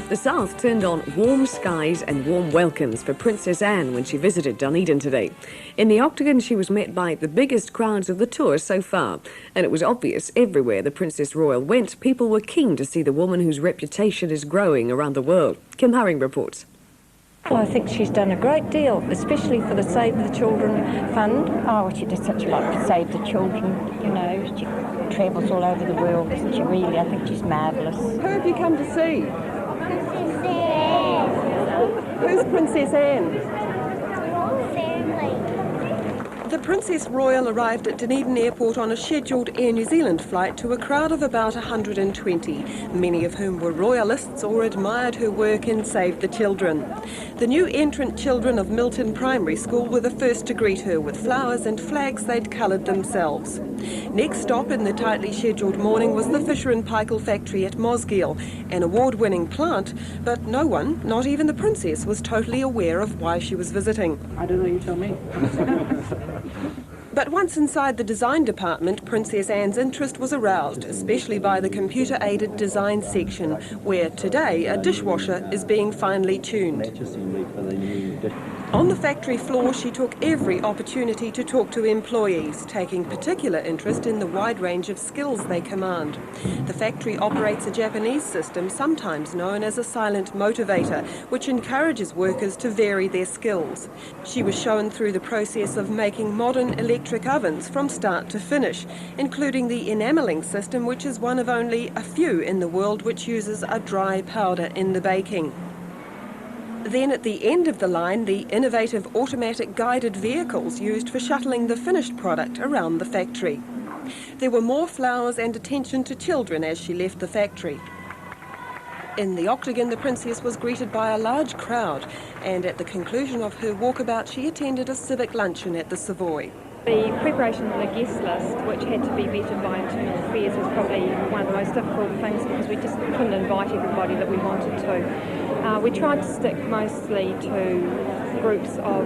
The South turned on warm skies and warm welcomes for Princess Anne when she visited Dunedin today. In the Octagon, she was met by the biggest crowds of the tour so far, and it was obvious everywhere the Princess Royal went, people were keen to see the woman whose reputation is growing around the world. Kim Haring reports. Well, I think she's done a great deal, especially for the Save the Children Fund. Oh, she did such a lot to save the children, you know. She travels all over the world. I think she's marvellous. Who have you come to see? Princess Anne. Who's Princess Anne? Family. The Princess Royal arrived at Dunedin Airport on a scheduled Air New Zealand flight to a crowd of about 120, many of whom were royalists or admired her work in Save the Children. The new entrant children of Milton Primary School were the first to greet her with flowers and flags they'd coloured themselves. Next stop in the tightly scheduled morning was the Fisher and Paykel factory at Mosgiel, an award-winning plant, but no one, not even the Princess, was totally aware of why she was visiting. I don't know, you tell me. But once inside the design department, Princess Anne's interest was aroused, especially by the computer-aided design section, where today a dishwasher is being finely tuned. On the factory floor, she took every opportunity to talk to employees, taking particular interest in the wide range of skills they command. The factory operates a Japanese system, sometimes known as a silent motivator, which encourages workers to vary their skills. She was shown through the process of making modern electric ovens from start to finish, including the enamelling system, which is one of only a few in the world which uses a dry powder in the baking. Then at the end of the line, the innovative automatic guided vehicles used for shuttling the finished product around the factory. There were more flowers and attention to children as she left the factory. In the Octagon, the Princess was greeted by a large crowd, and at the conclusion of her walkabout, she attended a civic luncheon at the Savoy. The preparation of the guest list, which had to be vetted by Internal Affairs, was probably one of the most difficult things because we just couldn't invite everybody that we wanted to. We tried to stick mostly to groups of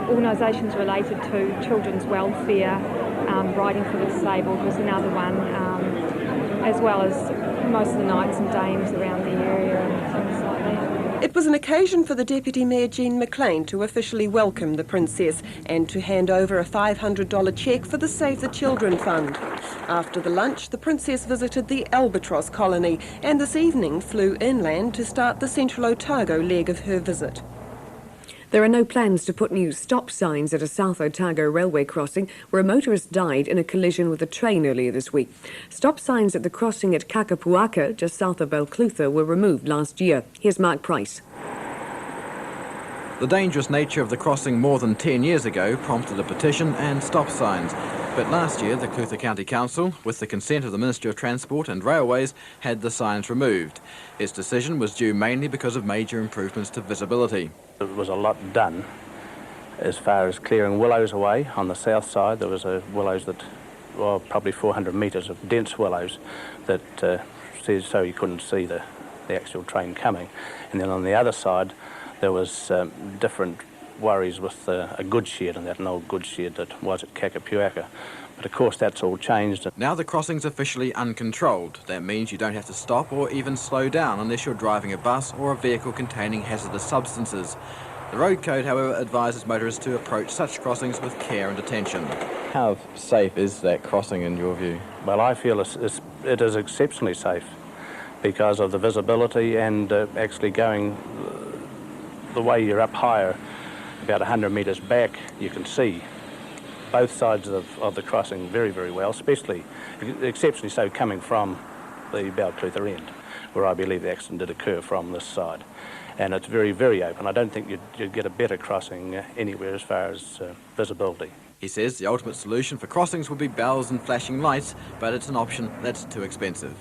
organisations related to children's welfare. Riding for the Disabled was another one, as well as most of the knights and dames around the area and things like that. It was an occasion for the Deputy Mayor Jean McLean to officially welcome the Princess and to hand over a $500 cheque for the Save the Children Fund. After the lunch, the Princess visited the Albatross colony and this evening flew inland to start the Central Otago leg of her visit. There are no plans to put new stop signs at a South Otago railway crossing where a motorist died in a collision with a train earlier this week. Stop signs at the crossing at Kakapuaka, just south of Clutha, were removed last year. Here's Mark Price. The dangerous nature of the crossing more than 10 years ago prompted a petition and stop signs. But last year, the Clutha County Council, with the consent of the Ministry of Transport and Railways, had the signs removed. Its decision was due mainly because of major improvements to visibility. There was a lot done as far as clearing willows away. On the south side, there was willows that, well, probably 400 metres of dense willows that so you couldn't see the actual train coming. And then on the other side, there was different worries with a goods shed, and that an old goods shed that was at Kakapuaka. But of course that's all changed. Now the crossing's officially uncontrolled. That means you don't have to stop or even slow down unless you're driving a bus or a vehicle containing hazardous substances. The road code, however, advises motorists to approach such crossings with care and attention. How safe is that crossing in your view? Well, I feel it is exceptionally safe because of the visibility and actually going the way you're up higher, about 100 metres back, you can see both sides of the crossing very, very well, especially, exceptionally so coming from the Clutha end, where I believe the accident did occur from this side. And it's very, very open. I don't think you'd get a better crossing anywhere as far as visibility. He says the ultimate solution for crossings would be bells and flashing lights, but it's an option that's too expensive.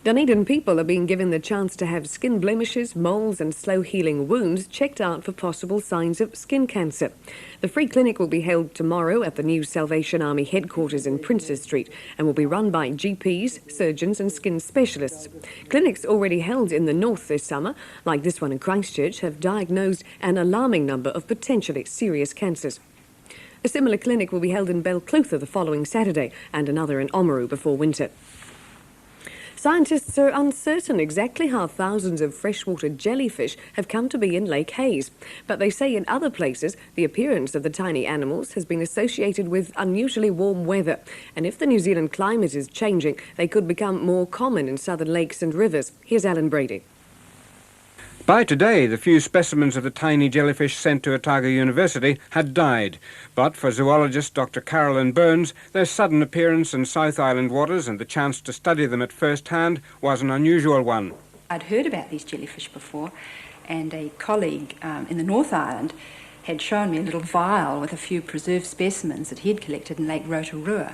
Dunedin people are being given the chance to have skin blemishes, moles and slow-healing wounds checked out for possible signs of skin cancer. The free clinic will be held tomorrow at the new Salvation Army headquarters in Princes Street and will be run by GPs, surgeons and skin specialists. Clinics already held in the north this summer, like this one in Christchurch, have diagnosed an alarming number of potentially serious cancers. A similar clinic will be held in Clutha the following Saturday and another in Oamaru before winter. Scientists are uncertain exactly how thousands of freshwater jellyfish have come to be in Lake Hayes, but they say in other places the appearance of the tiny animals has been associated with unusually warm weather, and if the New Zealand climate is changing, they could become more common in southern lakes and rivers. Here's Alan Brady. By today, the few specimens of the tiny jellyfish sent to Otago University had died. But for zoologist Dr. Carolyn Burns, their sudden appearance in South Island waters and the chance to study them at first hand was an unusual one. I'd heard about these jellyfish before, and a colleague in the North Island had shown me a little vial with a few preserved specimens that he'd collected in Lake Rotorua.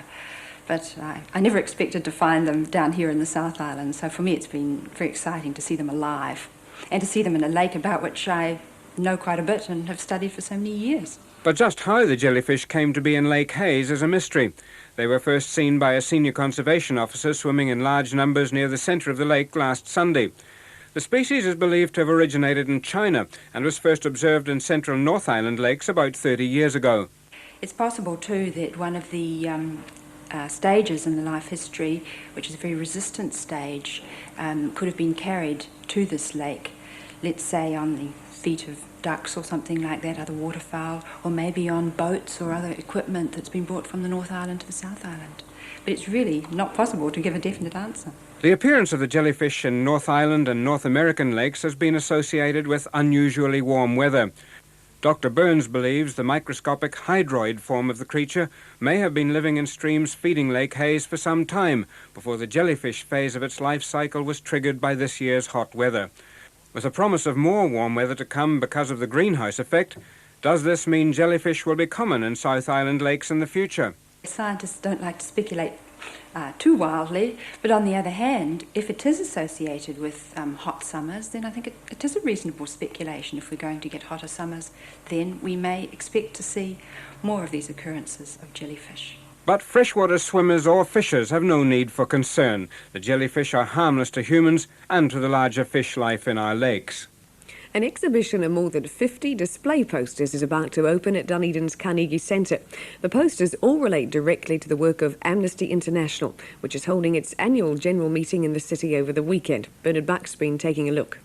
But I never expected to find them down here in the South Island, so for me it's been very exciting to see them alive. And to see them in a lake about which I know quite a bit and have studied for so many years. But just how the jellyfish came to be in Lake Hayes is a mystery. They were first seen by a senior conservation officer swimming in large numbers near the centre of the lake last Sunday. The species is believed to have originated in China and was first observed in central North Island lakes about 30 years ago. It's possible too that one of the stages in the life history, which is a very resistant stage, could have been carried to this lake, let's say on the feet of ducks or something like that, other waterfowl, or maybe on boats or other equipment that's been brought from the North Island to the South Island. But it's really not possible to give a definite answer. The appearance of the jellyfish in North Island and North American lakes has been associated with unusually warm weather. Dr. Burns believes the microscopic hydroid form of the creature may have been living in streams feeding Lake Hayes for some time before the jellyfish phase of its life cycle was triggered by this year's hot weather. With a promise of more warm weather to come because of the greenhouse effect, does this mean jellyfish will be common in South Island lakes in the future? Scientists don't like to speculate too wildly, but on the other hand, if it is associated with hot summers, then I think it is a reasonable speculation. If we're going to get hotter summers, then we may expect to see more of these occurrences of jellyfish. But freshwater swimmers or fishers have no need for concern. The jellyfish are harmless to humans and to the larger fish life in our lakes. An exhibition of more than 50 display posters is about to open at Dunedin's Carnege Centre. The posters all relate directly to the work of Amnesty International, which is holding its annual general meeting in the city over the weekend. Bernard Buck's been taking a look.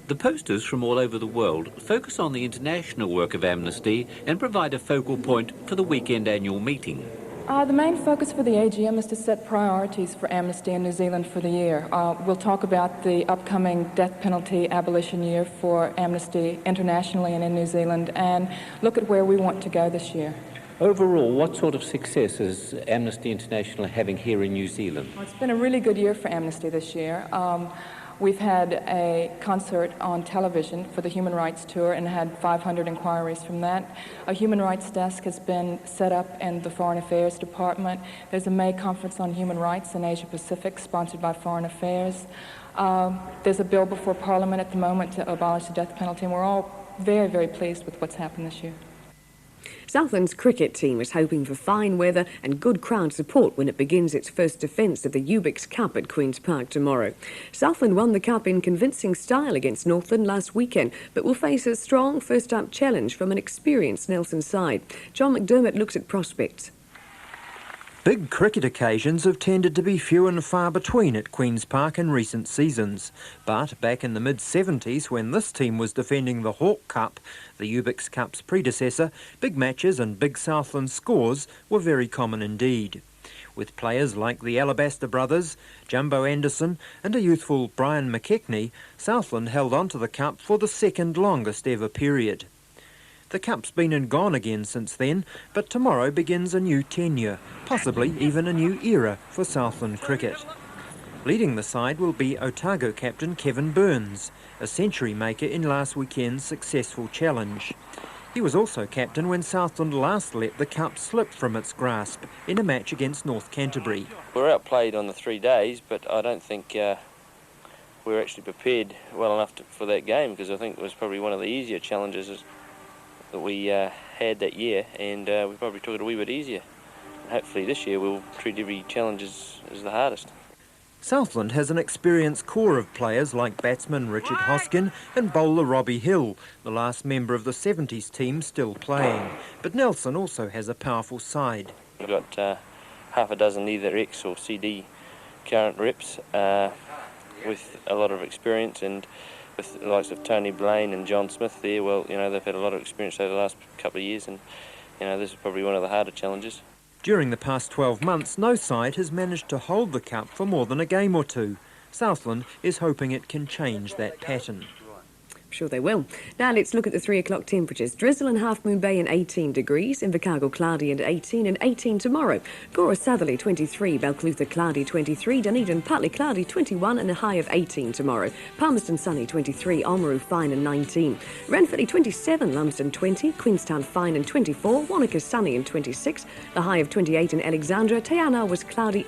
The posters from all over the world focus on the international work of Amnesty and provide a focal point for the weekend annual meeting. The main focus for the AGM is to set priorities for Amnesty in New Zealand for the year. We'll talk about the upcoming death penalty abolition year for Amnesty internationally and in New Zealand and look at where we want to go this year. Overall, what sort of success is Amnesty International having here in New Zealand? Well, it's been a really good year for Amnesty this year. We've had a concert on television for the Human Rights Tour and had 500 inquiries from that. A Human Rights Desk has been set up in the Foreign Affairs Department. There's a May Conference on Human Rights in Asia Pacific sponsored by Foreign Affairs. There's a bill before Parliament at the moment to abolish the death penalty, and we're all very, very pleased with what's happened this year. Southland's cricket team is hoping for fine weather and good crowd support when it begins its first defence of the Ubix Cup at Queen's Park tomorrow. Southland won the Cup in convincing style against Northland last weekend, but will face a strong first-up challenge from an experienced Nelson side. John McDermott looks at prospects. Big cricket occasions have tended to be few and far between at Queen's Park in recent seasons. But back in the mid-70s, when this team was defending the Hawke Cup, the Ubix Cup's predecessor, big matches and big Southland scores were very common indeed. With players like the Alabaster brothers, Jumbo Anderson and a youthful Brian McKechnie, Southland held on to the Cup for the second longest ever period. The Cup's been and gone again since then, but tomorrow begins a new tenure, possibly even a new era for Southland cricket. Leading the side will be Otago captain Kevin Burns, a century maker in last weekend's successful challenge. He was also captain when Southland last let the Cup slip from its grasp in a match against North Canterbury. We were outplayed on the 3 days, but I don't think we were actually prepared well enough for that game, because I think it was probably one of the easier challenges that we had that year, and we probably took it a wee bit easier. And hopefully this year we'll treat every challenge as the hardest. Southland has an experienced core of players like batsman Richard Hoskin and bowler Robbie Hill, the last member of the 70s team still playing. But Nelson also has a powerful side. We've got half a dozen either X or CD current reps with a lot of experience, and with the likes of Tony Blaine and John Smith there, well, you know, they've had a lot of experience over the last couple of years, and, you know, this is probably one of the harder challenges. During the past 12 months, no side has managed to hold the cup for more than a game or two. Southland is hoping it can change that pattern. I'm sure they will. Now let's look at the 3 o'clock temperatures. Drizzle in Half Moon Bay and 18 degrees. Invercargill cloudy and 18 tomorrow. Gora southerly 23. Clutha cloudy 23. Dunedin partly cloudy 21 and a high of 18 tomorrow. Palmerston sunny 23. Oamaru fine and 19. Ranfurly 27. Lumsden 20. Queenstown fine and 24. Wanaka sunny and 26. The high of 28 in Alexandra. Te Anau was cloudy